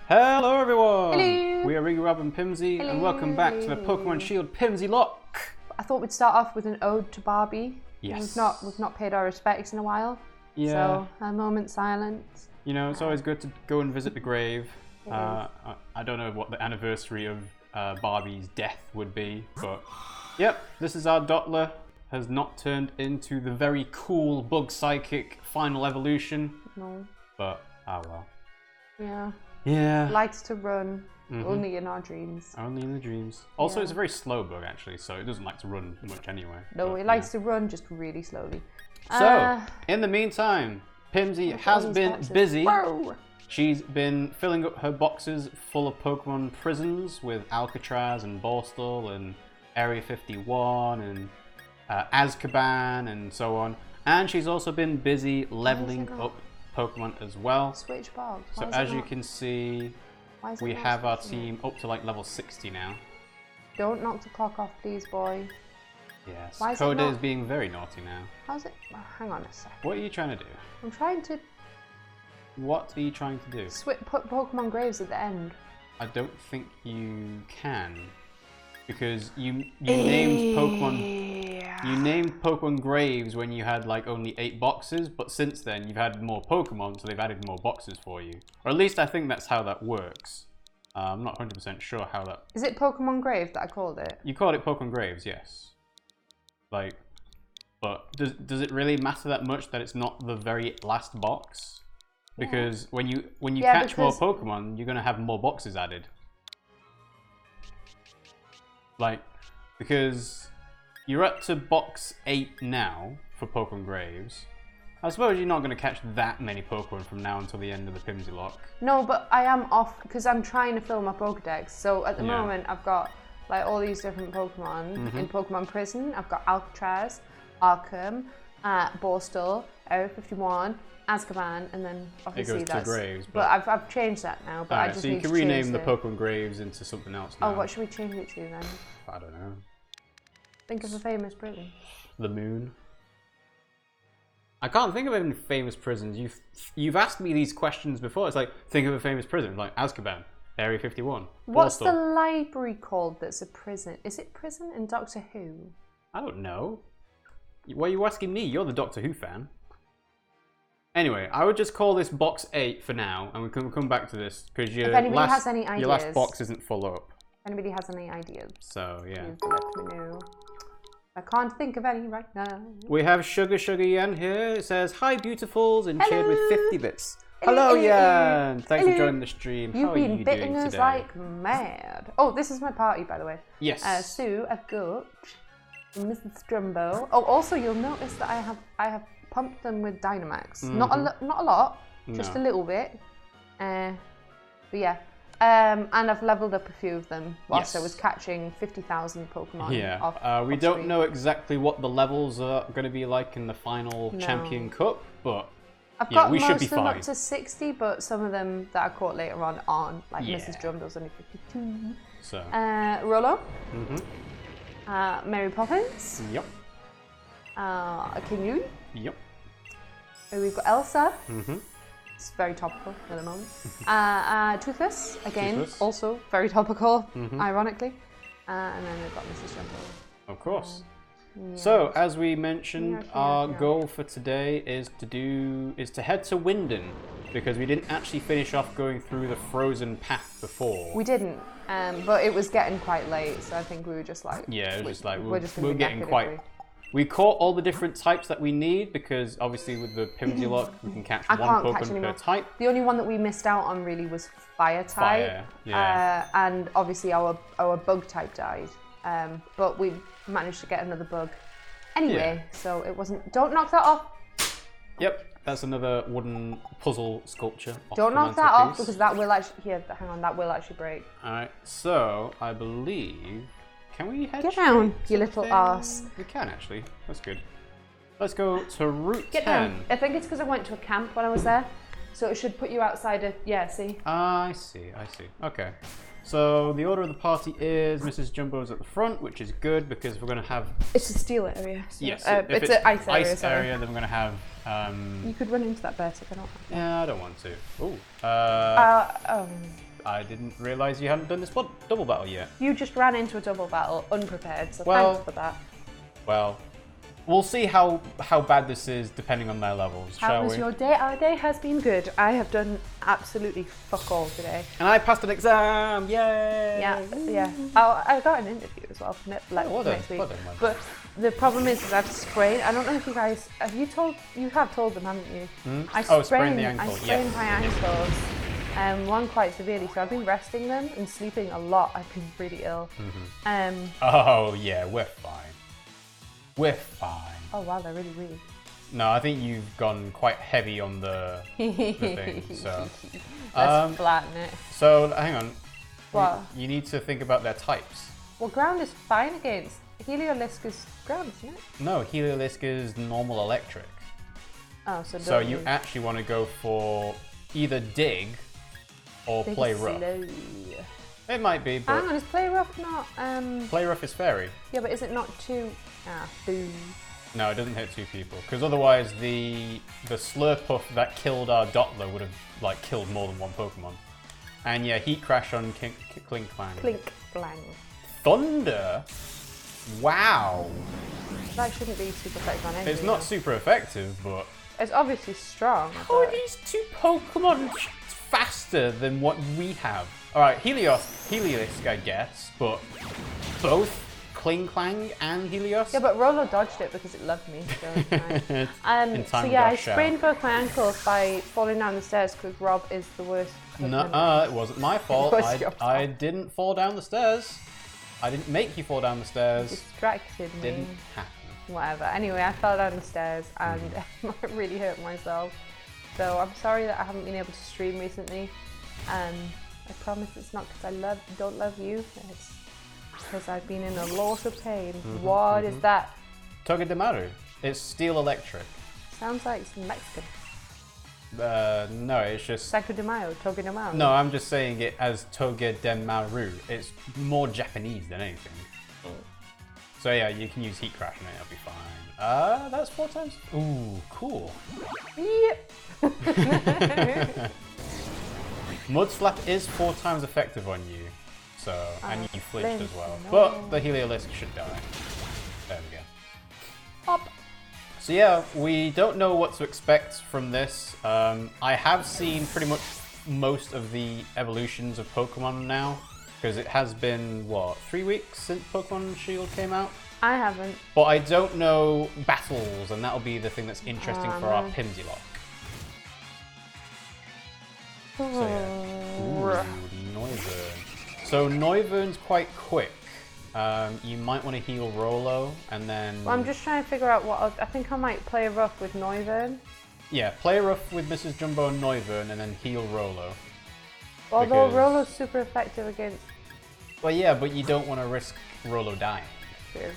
Hello everyone! Hello! We are RiggyRob Pimmsy and welcome back to the Pokemon Shield Pimmsylocke. I thought we'd start off with an ode to Barbie. Yes. We've not paid our respects in a while. Yeah. So a moment's silence. You know, it's always good to go and visit the grave. I don't know what the anniversary of Barbie's death would be, but yep, this is our Dottler. Has not turned into the very cool Bug Psychic final evolution. No. But, oh well. Yeah. Yeah. Likes to run, only in our dreams. Only in the dreams. Also, Yeah. it's a very slow bug actually, so it doesn't like to run much anyway. No, but, it likes to run just really slowly. So, in the meantime, Pimmsy has been busy. Whoa. She's been filling up her boxes full of Pokemon prisons with Alcatraz and Borstal and Area 51 and Azkaban and so on. And she's also been busy leveling up Pokemon as well. Switch Bob. So as you can see, we have our team up to like level 60 now. Don't knock the clock off, please, boy. Yes, Why is Coda it is being very naughty now. How's it? Oh, hang on a sec. What are you trying to do? I'm trying to What are you trying to do? put Pokemon Graves at the end. I don't think you can, because you named Pokemon Graves when you had like only 8 boxes, but since then you've had more Pokemon, so they've added more boxes for you. Or at least I think that's how that works. I'm not 100% sure how that. Is it Pokemon Grave that I called it? You called it Pokemon Graves, yes. Like, but does it really matter that much that it's not the very last box? Because when you catch more Pokemon, you're gonna have more boxes added. Like, because you're up to box 8 now for Pokemon Graves. I suppose you're not gonna catch that many Pokemon from now until the end of the Pimmsylocke. No, but I am off because I'm trying to fill my Pokedex. So at the moment, I've got like all these different Pokemon in Pokemon Prison. I've got Alcatraz, Arkham, Borstal, Area 51. Azkaban, and then obviously it goes to Graves. But I've changed that now. But I just so need you can to change rename the Pokemon Graves into something else now. Oh, what should we change it to then? I don't know. Think of a famous prison. The Moon. I can't think of any famous prisons. You've asked me these questions before. It's like, think of a famous prison, like Azkaban, Area 51. What's Borstal. the library called that's a prison? Is it prison in Doctor Who? I don't know. Why are you asking me? You're the Doctor Who fan. Anyway, I would just call this box 8 for now, and we can come back to this because your last box isn't full up. If anybody has any ideas, so yeah, please let me know. I can't think of any right now. We have Sugar Yan here. It says, "Hi, beautifuls," and cheered with 50 bits. Hello, Hello Yan. Thanks for joining the stream. You've How been are you bitting doing us today? like mad. Oh, this is my party, by the way. Yes. So I've got Mrs. Jumbo. Oh, also you'll notice that I have pumped them with Dynamax. Not a lot, just a little bit. But yeah. And I've leveled up a few of them whilst I was catching 50,000 Pokemon. Yeah. We don't know exactly what the levels are going to be like in the final Champion Cup, but I've got we most should be of them fine. up to 60, but some of them that I caught later on aren't. Like Mrs. Jumbo's only 52. So. Rollo. Mary Poppins. Yep. King. Yep. We've got Elsa. It's very topical at the moment. Toothless, again, also very topical, ironically. And then we've got Mrs. Jumbo. Of course. So, as we mentioned, our goal for today is to head to Winden, because we didn't actually finish off going through the frozen path before. We didn't, but it was getting quite late, so I think we were just like... Yeah, it was just like, we're getting quite... We caught all the different types that we need, because obviously with the Pimmsylocke we can catch one Pokemon per type. The only one that we missed out on really was Fire type. And obviously our Bug type died. But we managed to get another Bug. Anyway, so it wasn't... Don't knock that off! Yep, that's another wooden puzzle sculpture. Don't knock that off, because that will actually... Here, hang on, that will actually break. Alright, so I believe... Can we head Get down, you little arse. We can actually. That's good. Let's go to Route 10. Get down. I think it's because I went to a camp when I was there. So it should put you outside of... Yeah, see? I see. Okay. So the order of the party is Mrs. Jumbo's at the front, which is good because we're going to have... It's a steel area. So yes. It's an ice area, then we're going to have... You could run into that Bertic, I don't have Yeah, I don't want to. I didn't realise you hadn't done this double battle yet. You just ran into a double battle unprepared, so Well, thanks for that. Well, we'll see how bad this is depending on their levels, shall we? How was your day? Our day has been good. I have done absolutely fuck all today. And I passed an exam! Yay! Yeah. Oh, I got an interview as well for next week. But the problem is I've sprained. I don't know if you guys you have told them, haven't you? I sprained the ankle. I sprained my ankles. One quite severely, so I've been resting them and sleeping a lot. I've been really ill. Oh yeah, we're fine. We're fine. Oh wow, they're really weak. No, I think you've gone quite heavy on the thing. So let's flatten it. So hang on. What? You need to think about their types. Well, ground is fine against Heliolisk is ground, isn't it? No, Heliolisk is normal electric. Oh, so you actually want to go for either dig or play rough. Slow. It might be, but hang on, is play rough not play rough is fairy. Yeah, but is it not two? Boom. No, it doesn't hit two people because otherwise the Slurpuff that killed our Dottler would have killed more than one Pokemon. And yeah, Heat Crash on Clink Clang. Clink Clang. Thunder. Wow. That shouldn't be super effective on anything. It's not super effective, but it's obviously strong. How are these two Pokemon faster than what we have? Alright, Heliolisk, I guess, but both Kling Clang and Helios? Yeah, but Rolo dodged it because it loved me, so it's fine. So yeah, I sprained both my ankles by falling down the stairs because Rob is the worst. No, it wasn't my fault. I didn't fall down the stairs. I didn't make you fall down the stairs. Distracted me. Didn't happen. Whatever. Anyway, I fell down the stairs and I really hurt myself. So I'm sorry that I haven't been able to stream recently. I promise it's not because I don't love you. It's because I've been in a lot of pain. What is that? Togedemaru. It's steel electric. Sounds like it's Mexican. No, it's just... Cinco de Mayo, Togedemaru. No, I'm just saying it as Togedemaru. It's more Japanese than anything. So yeah, you can use Heat Crash and it'll be fine. That's 4 times. Ooh, cool. Yep. Mud Slap is 4 times effective on you. So, and you flinched as well. No. But the Heliolisk should die. There we go. Pop. So yeah, we don't know what to expect from this. I have seen pretty much most of the evolutions of Pokemon now, because it has been, what, 3 weeks since Pokemon Shield came out? I haven't. But I don't know battles, and that'll be the thing that's interesting for our Pimmsylocke. So yeah. Ooh, Noivern. So Noivern's quite quick. You might want to heal Rolo, and then... Well, I'm just trying to figure out what... I think I might play rough with Noivern. Yeah, play rough with Mrs. Jumbo and Noivern, and then heal Rolo. Although Rolo's super effective against... Well, yeah, but you don't want to risk Rolo dying. True.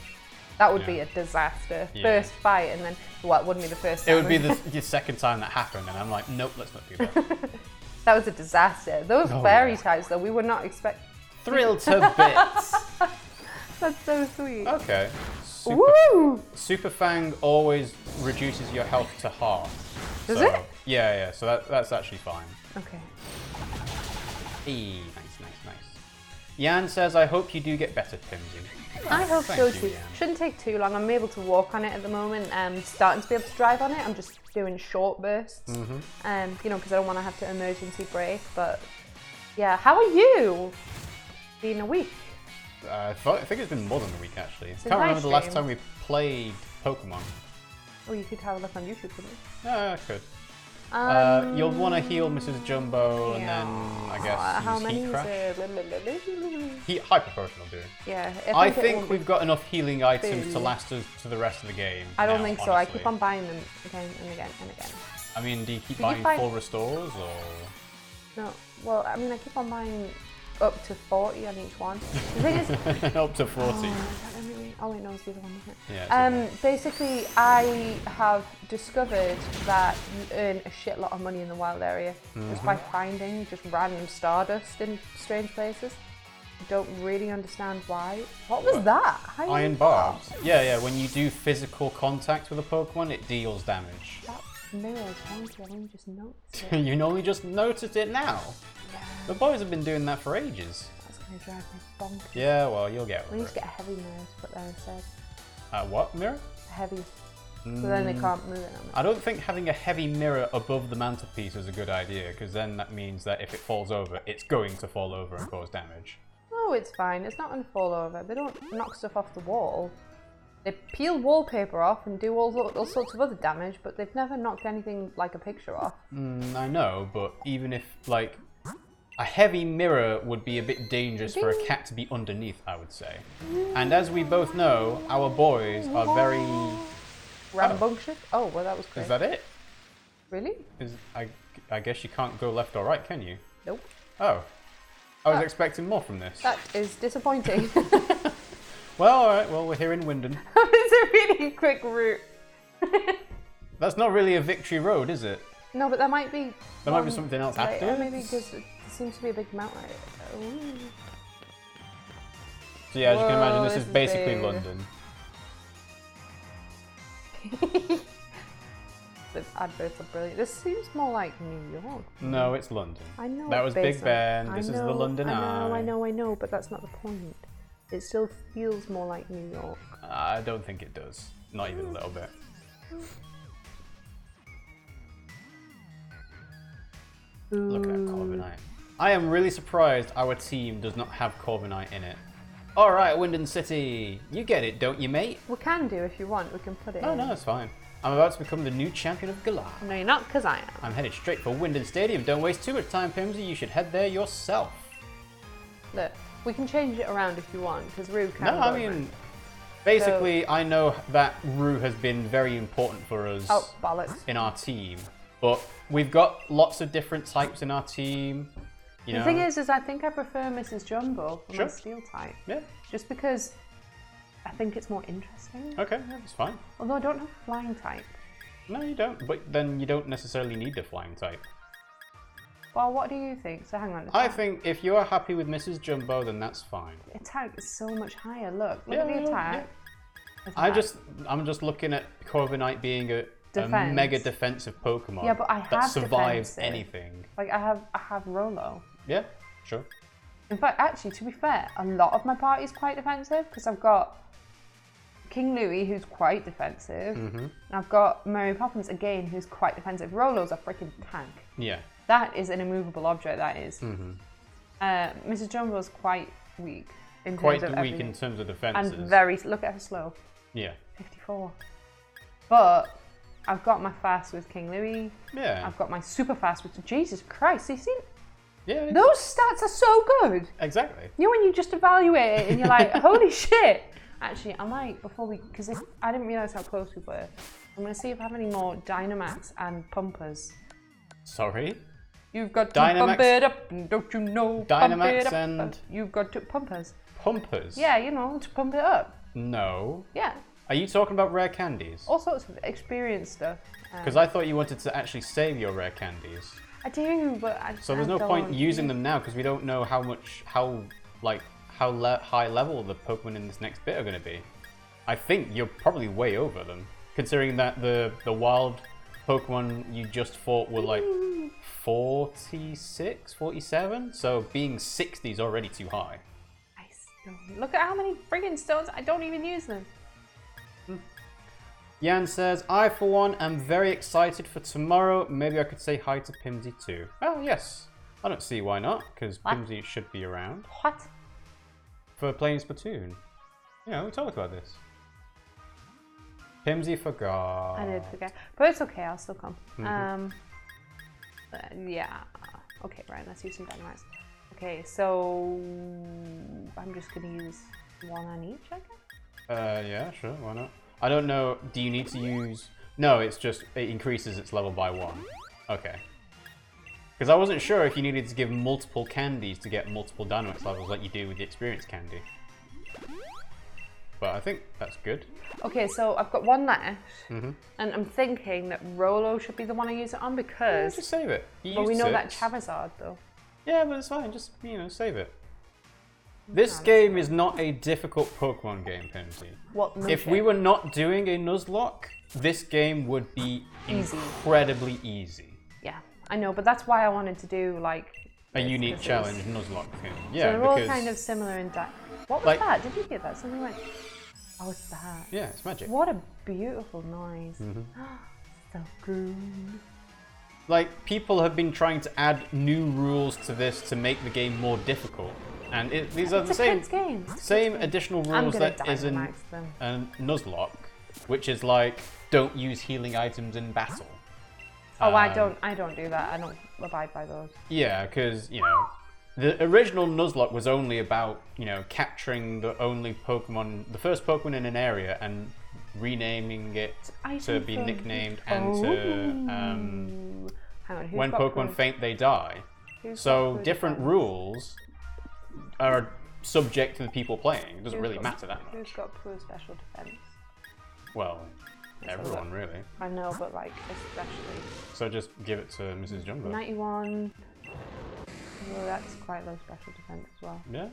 That would be a disaster. Yeah. First fight, and then... Well, it wouldn't be the first time. It would be the second time that happened, and I'm like, nope, let's not do that. That was a disaster. Those fairy types, though, we would not expect... Thrilled to bits! That's so sweet. Okay. Super Fang always reduces your health to half. Does it? Yeah, so that's actually fine. Okay. Nice. Yan says, I hope you do get better, Pimmsy. I hope so too. Yan. Shouldn't take too long. I'm able to walk on it at the moment. Starting to be able to drive on it. I'm just doing short bursts. You know, because I don't want to have to emergency brake. But yeah, how are you? Been a week. I think it's been more than a week actually. I Since can't remember the last streamed. time we played Pokemon. Oh, you could have a look on YouTube, couldn't you? Yeah, I could. You'll want to heal Mrs. Jumbo, and then I guess how use many Heat is Crash. it? Hyper Potion will do. Yeah. I think we've got enough healing items to last us to the rest of the game. I don't now, think so. honestly. I keep on buying them again and again and again. I mean, do you keep Did you buying find- full restores or? No. Well, I mean, I keep on buying up to 40 on each one. The thing is, Up to 40. oh wait, no, it's the other one, isn't it? Yeah, basically, I have discovered that you earn a shitload of money in the wild area just by finding just random stardust in strange places. I don't really understand why. What was that? Iron barbs. Yeah. When you do physical contact with a Pokemon, it deals damage. mirror is wonky. I only just noticed it. You only just noticed it now? Yeah. The boys have been doing that for ages. That's going to drive me bonkers. Yeah, well, you'll get We over need to get a heavy mirror to put there instead. What mirror? Heavy. So then they can't move it. I don't think having a heavy mirror above the mantelpiece is a good idea, because then that means that if it falls over, it's going to fall over and cause damage. No, it's fine. It's not going to fall over. They don't knock stuff off the wall. They peel wallpaper off and do all sorts of other damage, but they've never knocked anything like a picture off. I know, but even if, like, a heavy mirror would be a bit dangerous for a cat to be underneath, I would say. And as we both know, our boys are very... Rambunctious? Oh, well, that was great. Is that it? Really? I guess you can't go left or right, can you? Nope. Oh. I was expecting more from this. That is disappointing. Well, alright, well, we're here in Winden. It's a really quick route. That's not really a victory road, is it? No, but there might be... There might be something else after. Maybe because there seems to be a big mountain. Ooh. So yeah, as you can imagine, this is basically big. London. The adverts are brilliant. This seems more like New York. No, it's London. I know. That was Big Ben. This is the London Eye. I know, but that's not the point. It still feels more like New York. I don't think it does. Not even a little bit. Look at Corviknight. I am really surprised our team does not have Corviknight in it. Alright, Winden City. You get it, don't you, mate? We can do if you want. We can put it in. No, it's fine. I'm about to become the new champion of Galar. No, you're not, because I am. I'm headed straight for Winden Stadium. Don't waste too much time, Pimmsy. You should head there yourself. Look, we can change it around if you want, because Rue can. No, I mean, basically, I know that Rue has been very important for us in our team, but we've got lots of different types in our team. You know? The thing is I think I prefer Mrs. Jumbo for my steel type. Yeah. Just because I think it's more interesting. Okay, that's fine. Although I don't have flying type. No, you don't. But then you don't necessarily need the flying type. Well, what do you think? So hang on. I think if you are happy with Mrs. Jumbo, then that's fine. The attack is so much higher. Look at the attack. Yeah. I'm just looking at Corviknight being a mega defensive Pokemon. Yeah, but I have that survives defensive. Anything. Like I have Rolo. Yeah, sure. In fact, actually, to be fair, a lot of my party is quite defensive because I've got King Louie, who's quite defensive. And I've got Mary Poppins again, who's quite defensive. Rolo's a freaking tank. Yeah. That is an immovable object. That is. Mrs. Jumbo's quite weak. In terms of defenses. And very. Look at her slow. Yeah. 54. But I've got my fast with King Louie. Yeah. I've got my super fast with Jesus Christ. You see? Yeah. Those stats are so good. Exactly. You know when you just evaluate it and you're like, holy shit. Actually, I might, because if I didn't realise how close we were, I'm going to see if I have any more Dynamax and Pumpers. Sorry? You've got to pump it up, don't you know? Dynamax and... You've got to Pumpers. Pumpers? Yeah, you know, to pump it up. No. Yeah. Are you talking about rare candies? All sorts of experience stuff. Because I thought you wanted to actually save your rare candies. I do, but So there's no point using them now because we don't know how high level the Pokemon in this next bit are going to be. I think you're probably way over them, considering that the wild Pokemon you just fought were like 46, 47, so being 60 is already too high. Look at how many friggin' stones, I don't even use them. Jan says, I for one am very excited for tomorrow. Maybe I could say hi to Pimmsy too. Oh yes, I don't see why not, because Pimmsy should be around. What? For playing Splatoon. Yeah, we talked about this. Pimmsy forgot. I did forget, but it's okay, I'll still come. Yeah, okay, right, let's use some Dynamax. Okay, so I'm just gonna use one on each, I guess? Yeah, sure, why not? I don't know, do you need to use... No, it's just, it increases its level by 1. Okay. Because I wasn't sure if you needed to give multiple candies to get multiple Dynamax levels like you do with the experience candy. But I think that's good. Okay, so I've got one left, and I'm thinking that Rolo should be the one I use it on because... Yeah, just save it. But we know that Charizard, though. Yeah, but it's fine, just, you know, save it. This game is not a difficult Pokemon game, Pimmsy. What? If we were not doing a Nuzlocke, this game would be incredibly easy. Yeah, I know, but that's why I wanted to do like a unique challenge Nuzlocke thing. Yeah, so they're all kind of similar in that. What was that? Did you hear that? Something went. Oh, it's that. Yeah, it's magic. What a beautiful noise. So good. Like, people have been trying to add new rules to this to make the game more difficult. And these are the same additional rules that is in Nuzlocke, which is like, don't use healing items in battle. Oh, I don't do that. I don't abide by those. Yeah, because, you know, the original Nuzlocke was only about, you know, capturing the first Pokemon in an area and renaming it to be nicknamed and to, when Pokemon faint, they die. So different rules are subject to the people playing. It doesn't really matter that much. Who's got poor special defense? Well, everyone really. I know, but like especially. So just give it to Mrs. Jumbo. 91. Well, that's quite low special defense as well. Yeah,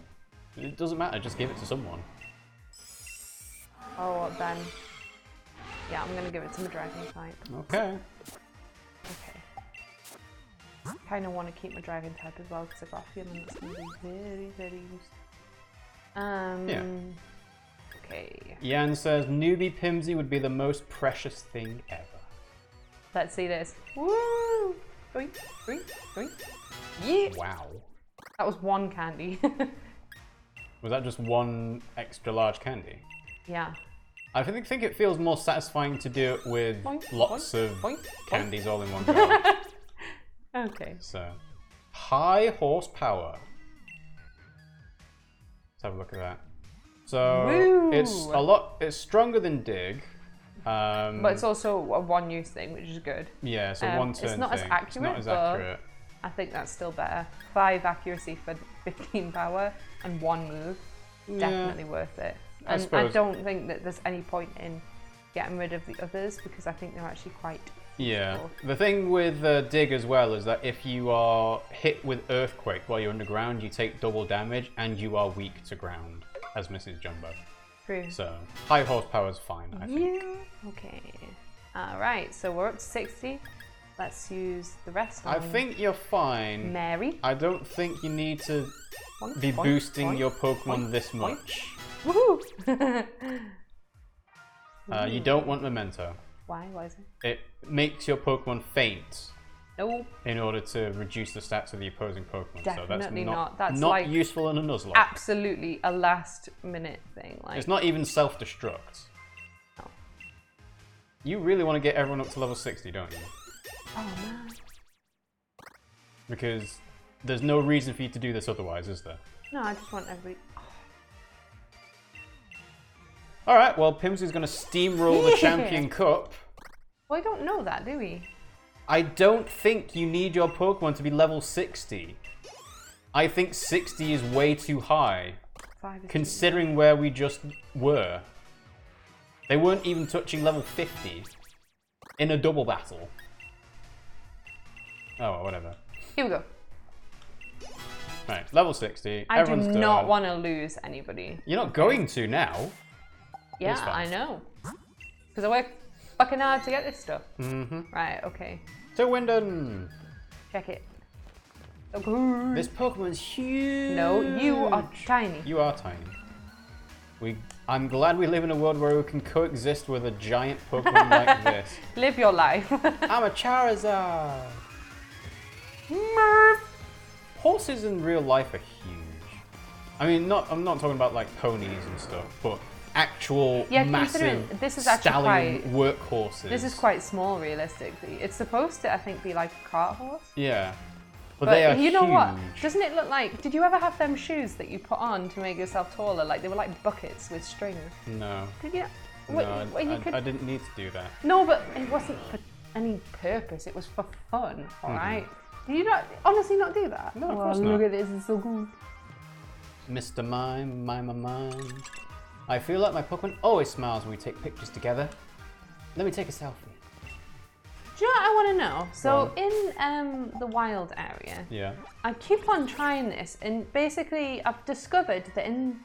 it doesn't matter. Just give it to someone. Oh, then. Yeah, I'm gonna give it to my dragon type. Okay. Okay. I kind of want to keep my dragon type as well because I got a feeling it's gonna be very, very useful. Yeah. Okay. Yan says newbie Pimmsy would be the most precious thing ever. Let's see this. Woo! Boink, boink, boink. Yeah. Wow. That was one candy. Was that just one extra large candy? Yeah. I think it feels more satisfying to do it with lots of candies all in one go. Okay. So, high horsepower. Let's have a look at that. So Woo! It's stronger than Dig. But it's also a one-use thing, which is good. Yeah, so one turn. It's not as accurate. It's not as accurate. I think that's still better. 5 accuracy for 15 power and 1 move. Definitely worth it. And I don't think that there's any point in getting rid of the others because I think they're actually quite useful. The thing with Dig as well is that if you are hit with Earthquake while you're underground, you take double damage and you are weak to ground, as Mrs. Jumbo. True. So, high horsepower is fine, I think. Yeah. Okay. Alright, so we're up to 60. Let's use the rest on I think you're fine. Mary. I don't think you need to be boosting your Pokemon this much. Woohoo! You don't want Memento. Why? Why is it? It makes your Pokemon faint. No. In order to reduce the stats of the opposing Pokemon. Definitely so not. That's not like useful in a Nuzlocke. Absolutely a last minute thing. Like, it's not even self-destruct. No. You really want to get everyone up to level 60, don't you? Oh man. Because there's no reason for you to do this otherwise, is there? No, I just want everybody. Alright, well, Pimmsy's going to steamroll the Champion Cup. Well, I don't know that, do we? I don't think you need your Pokemon to be level 60. I think 60 is way too high, considering where we just were. They weren't even touching level 50 in a double battle. Oh, well, whatever. Here we go. Right, level 60. I do not want to lose anybody. You're not going to now. Yeah, I know. Because I work fucking hard to get this stuff. Right, okay. So, Wyndon. Check it. This Pokemon's huge. No, you are tiny. You are tiny. I'm glad we live in a world where we can coexist with a giant Pokemon like this. Live your life. I'm a Charizard. Horses in real life are huge. I mean, I'm not talking about like ponies and stuff, but actual massive this is stallion workhorses. This is quite small, realistically. It's supposed to, I think, be like a cart horse. Yeah. But they are you know huge. what? Doesn't it look like... Did you ever have them shoes that you put on to make yourself taller? Like, they were like buckets with string. No. Did you? No, I didn't need to do that. No, but it wasn't for any purpose. It was for fun, alright? Did you not honestly not do that? No, of course not. Look at this, it's so cool. Mr. Mime. I feel like my Pokemon always smiles when we take pictures together. Let me take a selfie. Do you know what I want to know? So in the wild area, yeah, I keep on trying this, and basically I've discovered that in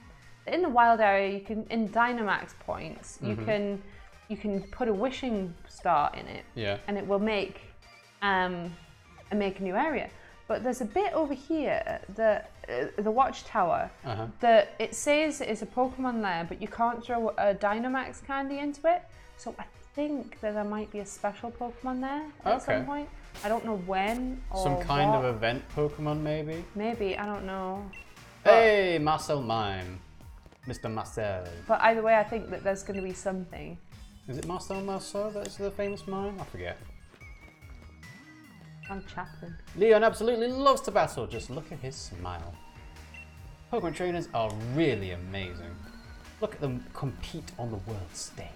the wild area, you can in Dynamax points, you can put a wishing star in it, and it will make a new area. But there's a bit over here, the watchtower, that it says is a Pokemon lair, but you can't throw a Dynamax candy into it. So I think that there might be a special Pokemon there at some point. I don't know when or some kind of event Pokemon, maybe? Maybe, I don't know. Hey, Marcel Mime. Mr. Marcel. But either way, I think that there's going to be something. Is it Marcel Marceau that's the famous mime? I forget. I'm Chaplin. Leon absolutely loves to battle. Just look at his smile. Pokemon trainers are really amazing. Look at them compete on the world stage.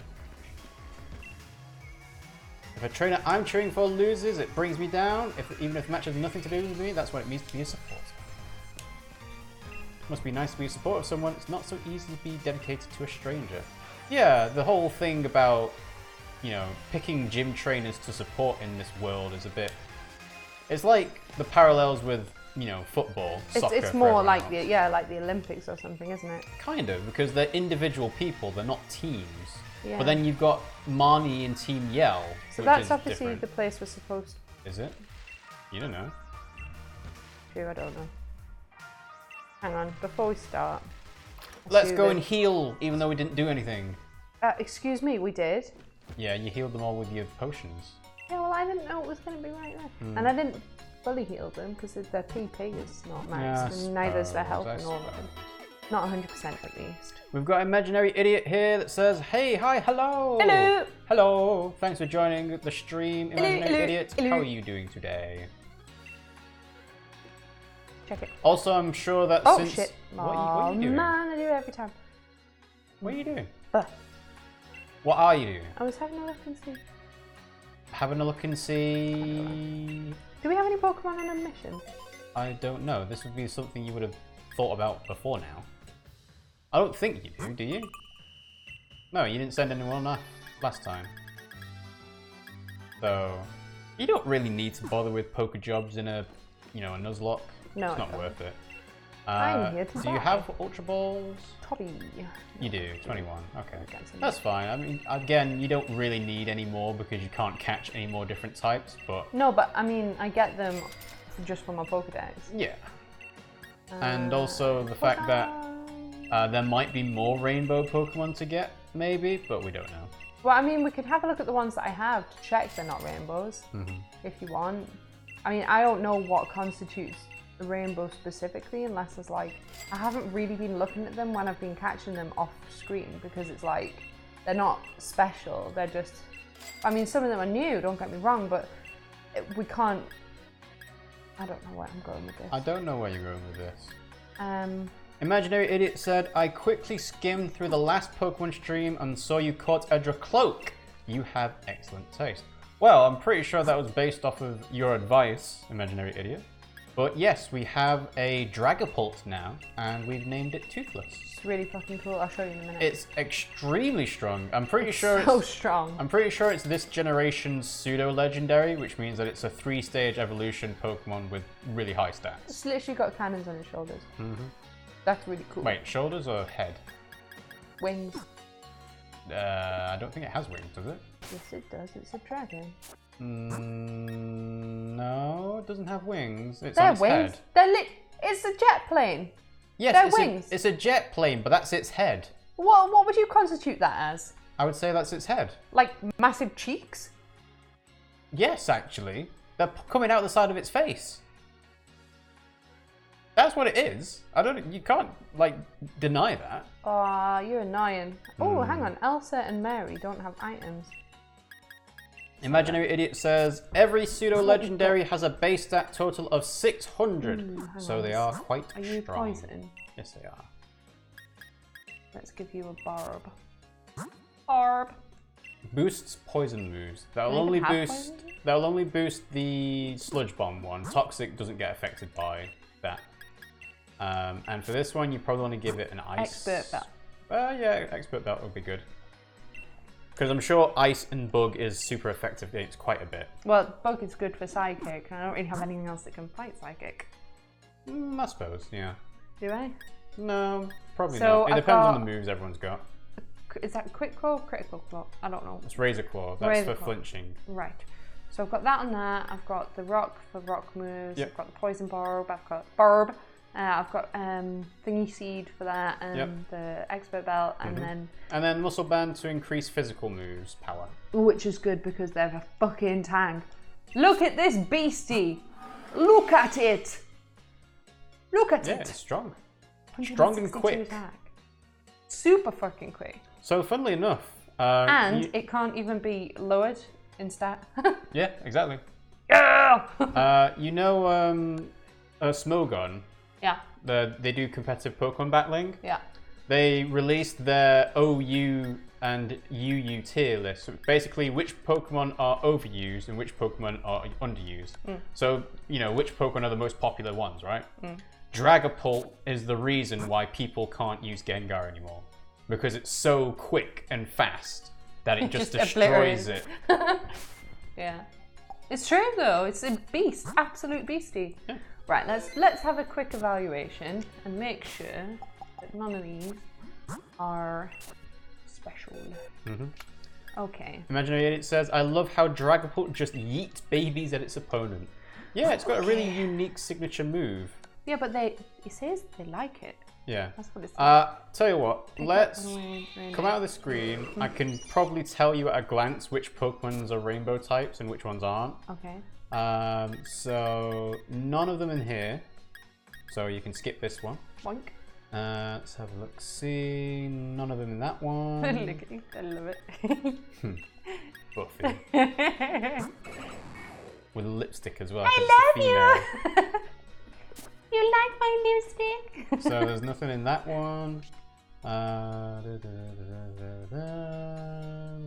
If a trainer I'm cheering for loses, it brings me down. Even if the match has nothing to do with me, that's what it means to be a supporter. Must be nice to be a supporter of someone. It's not so easy to be dedicated to a stranger. Yeah, the whole thing about, you know, picking gym trainers to support in this world is a bit... It's like the parallels with, you know, football, soccer. It's more like like the Olympics or something, isn't it? Kind of, because they're individual people, they're not teams. Yeah. But then you've got Marnie and Team Yell, So which that's is obviously different. the place we're supposed to... Is it? You don't know. I don't know. Hang on, before we start. Let's go and heal, even though we didn't do anything. Excuse me, we did. Yeah, you healed them all with your potions. Yeah, well, I didn't know it was going to be right there. And I didn't fully heal them because their PP is not maxed, and neither is their health and all of them. Not 100% at least. We've got Imaginary Idiot here that says, hey, hi, hello! Hello! Hello! Thanks for joining the stream, Imaginary hello, Idiot. hello. How are you doing today? Check it. Also, I'm sure that Oh, since... shit. What are you doing? Man, I do it every time. What are you doing? Ugh. What are you doing? I was having a look and see. Having a look and see... Do we have any Pokemon on a mission? I don't know. This would be something you would have thought about before now. I don't think you do you? No, you didn't send anyone off last time. So, you don't really need to bother with Pokejobs in a, you know, a Nuzlocke. No, it's not worth it. I'm here to do you have Ultra Balls? Toby. You do, 21. Okay. Get some. That's fine. I mean, again, you don't really need any more because you can't catch any more different types, but... No, but I mean, I get them just from my Pokedex. Yeah. And also the fact that there might be more rainbow Pokemon to get, maybe, but we don't know. Well, I mean, we could have a look at the ones that I have to check they're not rainbows, if you want. I mean, I don't know what constitutes a rainbow specifically, unless it's like, I haven't really been looking at them when I've been catching them off screen, because it's like, they're not special, they're just, I mean, some of them are new, don't get me wrong, but we can't, I don't know where I'm going with this. I don't know where you're going with this. Imaginary Idiot said, I quickly skimmed through the last Pokemon stream and saw you caught Edra Cloak. You have excellent taste. Well, I'm pretty sure that was based off of your advice, Imaginary Idiot. But yes, we have a Dragapult now, and we've named it Toothless. It's really fucking cool. I'll show you in a minute. It's extremely strong. I'm pretty sure so strong. I'm pretty sure it's this generation's pseudo-legendary, which means that it's a 3-stage evolution Pokemon with really high stats. It's literally got cannons on his shoulders. That's really cool. Wait, shoulders or head? Wings. I don't think it has wings, does it? Yes, it does. It's a dragon. No, it doesn't have wings. It's They're on its wings. head. It's a jet plane. Yes, They're it's wings. it's a jet plane, but that's its head. What would you constitute that as? I would say that's its head. Like massive cheeks? Yes, actually. They're coming out the side of its face. That's what it is. You can't, like, deny that. Aw, you're annoying. Oh, hang on. Elsa and Mary don't have items. Imaginary Idiot says, every pseudo-legendary has a base stat total of 600. So they are quite strong. Are you poison? Yes, they are. Let's give you a barb. Barb. Boosts poison moves. That'll only boost the Sludge Bomb one. Toxic doesn't get affected by that. And for this one, you probably want to give it an ice. Expert Belt. Yeah, Expert Belt would be good. Because I'm sure Ice and Bug is super effective against quite a bit. Well, Bug is good for Psychic, and I don't really have anything else that can fight Psychic. I suppose, yeah. Do I? No, probably not. It depends on the moves everyone's got. Is that Quick Claw or Critical Claw? I don't know. It's Razor Claw. That's for flinching. Right. So I've got that on there. I've got the Rock for Rock moves. Yep. I've got the Poison Barb. I've got Barb. I've got Thingy Seed for that, and the Expert Belt, and then Muscle Band to increase physical moves power. Which is good because they're a fucking tank. Look at this beastie! Look at it! Look at it! Yeah, it's strong. Strong and quick. Attack. Super fucking quick. So, funnily enough... and it can't even be lowered in stat. Yeah, exactly. Yeah! You know Smogon? Yeah. They do competitive Pokemon battling. Yeah. They released their OU and UU tier list. So basically, which Pokemon are overused and which Pokemon are underused. So, you know, which Pokemon are the most popular ones, right? Dragapult is the reason why people can't use Gengar anymore. Because it's so quick and fast that it just destroys it. Yeah. It's true though, it's a beast, absolute beastie. Yeah. Right, let's have a quick evaluation and make sure that none of these are special. Okay. Imagine it says, I love how Dragapult just yeets babies at its opponent. Yeah, it's got a really unique signature move. Yeah, but it says they like it. Yeah. That's what it says. Tell you what, let's come out of the screen. I can probably tell you at a glance which Pokemons are rainbow types and which ones aren't. Okay. So none of them in here. So you can skip this one. Boink. Let's have a look. See, none of them in that one. Look at you, I love it. Buffy. With lipstick as well. I love you. You like my lipstick? So there's nothing in that one.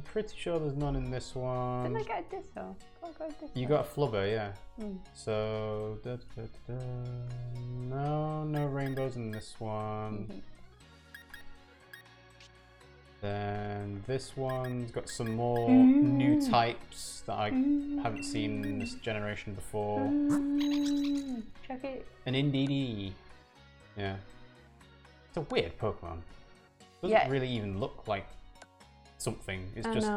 Pretty sure there's none in this one. Didn't I get a Ditto? You got a Flubber, yeah. So no rainbows in this one. Then this one's got some more new types that I haven't seen in this generation before. Check it. An Indeedee. Yeah. It's a weird Pokemon. Doesn't really even look like something. It's just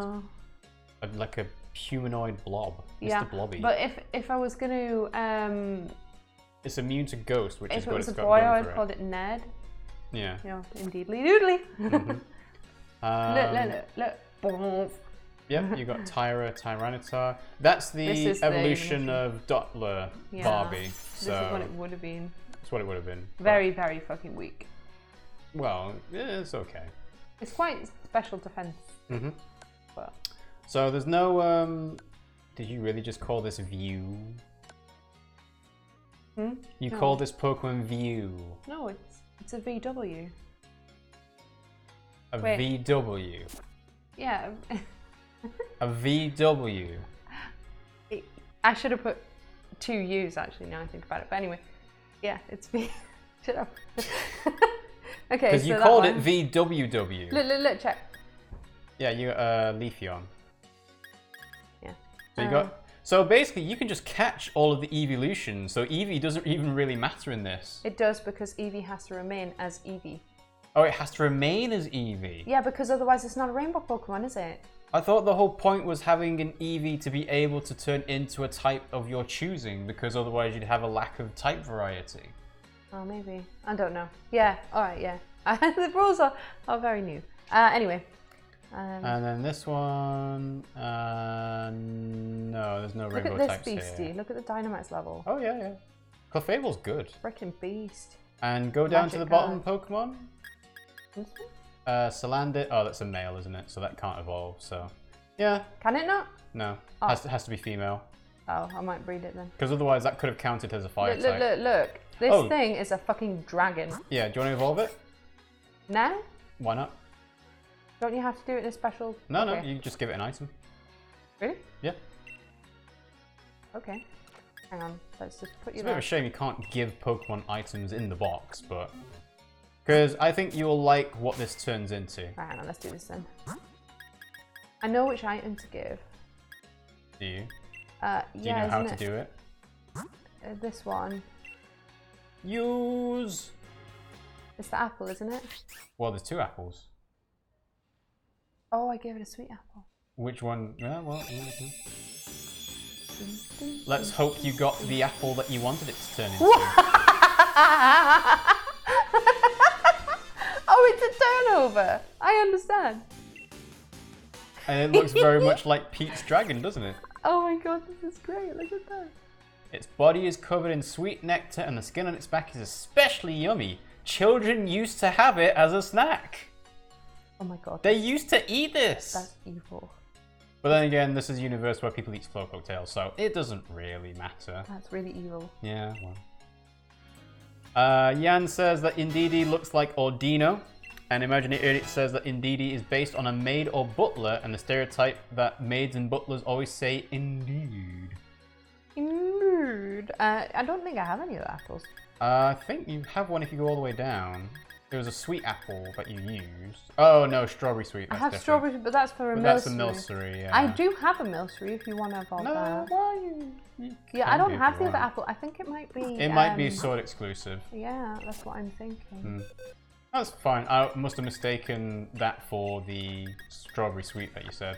like a humanoid blob. Mr. Blobby. But if I was going to... it's immune to Ghost, which is what it's got going for it. If it was a boy, I would call it Ned. Yeah. You know, indeedly doodly. Look. Yep, you got Tyra, Tyranitar. That's the evolution of Dottler Barbie. So this is what it would have been. That's what it would have been. Very, very fucking weak. Well, it's okay. It's quite special defense. Well. So there's no. Did you really just call this View? You call this Pokemon View? No, it's a VW. A VW. Yeah. A VW. I should have put 2 U's actually. Now I think about it. But anyway, yeah, it's V. Shut up. Okay. Because you called it VWW. Look, check. Yeah, you Leafeon. Yeah. So you got. So basically, you can just catch all of the evolutions. So Eevee doesn't even really matter in this. It does because Eevee has to remain as Eevee. Oh, it has to remain as Eevee? Yeah, because otherwise it's not a rainbow Pokemon, is it? I thought the whole point was having an Eevee to be able to turn into a type of your choosing, because otherwise you'd have a lack of type variety. Oh, maybe. I don't know. Yeah, alright, yeah. The rules are very new. Anyway. And then this one... no, there's no rainbow types here. Look at this beastie. Look at the Dynamax level. Oh, yeah. Clefable's good. Freaking beast. And go down to the bottom Pokemon. Salandit. Oh, that's a male, isn't it? So that can't evolve. So, yeah. Can it not? No. Oh. Has to be female. Oh, I might breed it then. Because otherwise, that could have counted as a fire type. Look. This thing is a fucking dragon. Yeah. Do you want to evolve it? Now? Why not? Don't you have to do it in a special? No. You just give it an item. Really? Yeah. Okay. Hang on. Let's just put you. It's a bit of a shame you can't give Pokemon items in the box, but. Because I think you'll like what this turns into. Right, hang on, let's do this then. I know which item to give. Do you? Yeah, do you know how to do it? This one. Use. It's the apple, isn't it? Well, there's 2 apples. Oh, I gave it a sweet apple. Which one? Yeah, well. Let's hope you got the apple that you wanted it to turn into. Oh, it's a turnover. I understand. And it looks very much like Pete's dragon, doesn't it? Oh my god, this is great. Look at that. Its body is covered in sweet nectar and the skin on its back is especially yummy. Children used to have it as a snack. Oh my god. They used to eat this. That's evil. But then again, this is a universe where people eat Slowpoke tails, so it doesn't really matter. That's really evil. Yeah, well. Jan says that Indeedee looks like Ordino. And Imaginary says that Indeedee is based on a maid or butler and the stereotype that maids and butlers always say indeed. Indeed. I don't think I have any of the apples. I think you have one if you go all the way down. There was a sweet apple that you used. Oh no, strawberry sweet. That's I have different. strawberry, but that's for a Milcery. That's a Milcery, yeah. I do have a Milcery if you want to evolve that. No, why? You Yeah, I don't have the other apple. I think it might be... It might be sword exclusive. Yeah, that's what I'm thinking. That's fine. I must have mistaken that for the strawberry sweet that you said.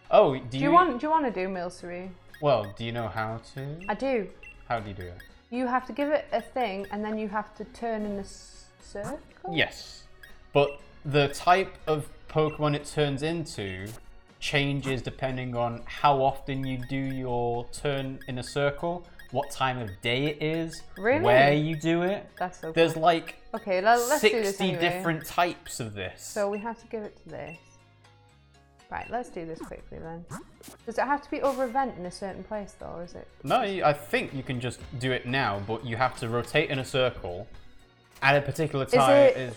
Oh, do you want to do Milcery? Well, do you know how to? I do. How do you do it? You have to give it a thing, and then you have to turn in a circle? Yes. But the type of Pokemon it turns into changes depending on how often you do your turn in a circle, what time of day it is, where you do it. That's so cool. There's like okay, let's 60 do this anyway. different types of this. So we have to give it to this. Right, let's do this quickly then. Does it have to be over a vent in a certain place though, or is it? No, I think you can just do it now, but you have to rotate in a circle at a particular time.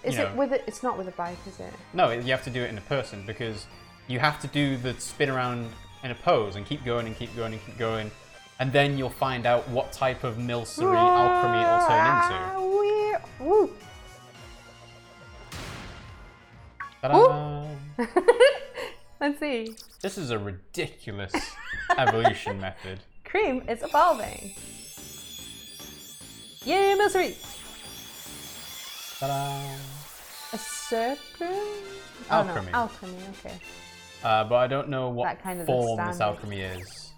It's not with a bike, is it? No, you have to do it in a person because you have to do the spin around in a pose and keep going and keep going and keep going. And then you'll find out what type of Milcery alchemy it'll turn into. Woo. Ta-da! Let's see. This is a ridiculous evolution method. Cream is evolving. Yay, Milcery! Ta-da! A serpent? Alchemy. Oh, no. Alchemy, okay. But I don't know what kind of form the this alchemy is.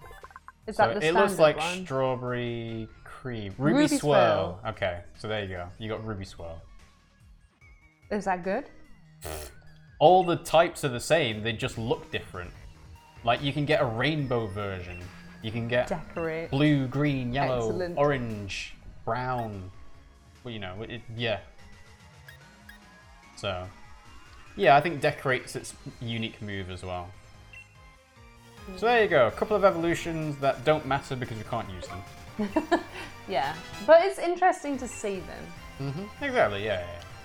Is that the it looks like one? strawberry cream. Ruby Swirl. Okay, so there you go. You got Ruby Swirl. Is that good? All the types are the same, they just look different. Like you can get a rainbow version. You can get blue, green, yellow, orange, brown. Well, you know, yeah. So, yeah, I think Decorate's its unique move as well. So there you go, a couple of evolutions that don't matter because we can't use them. Yeah, but it's interesting to see them. Exactly, yeah.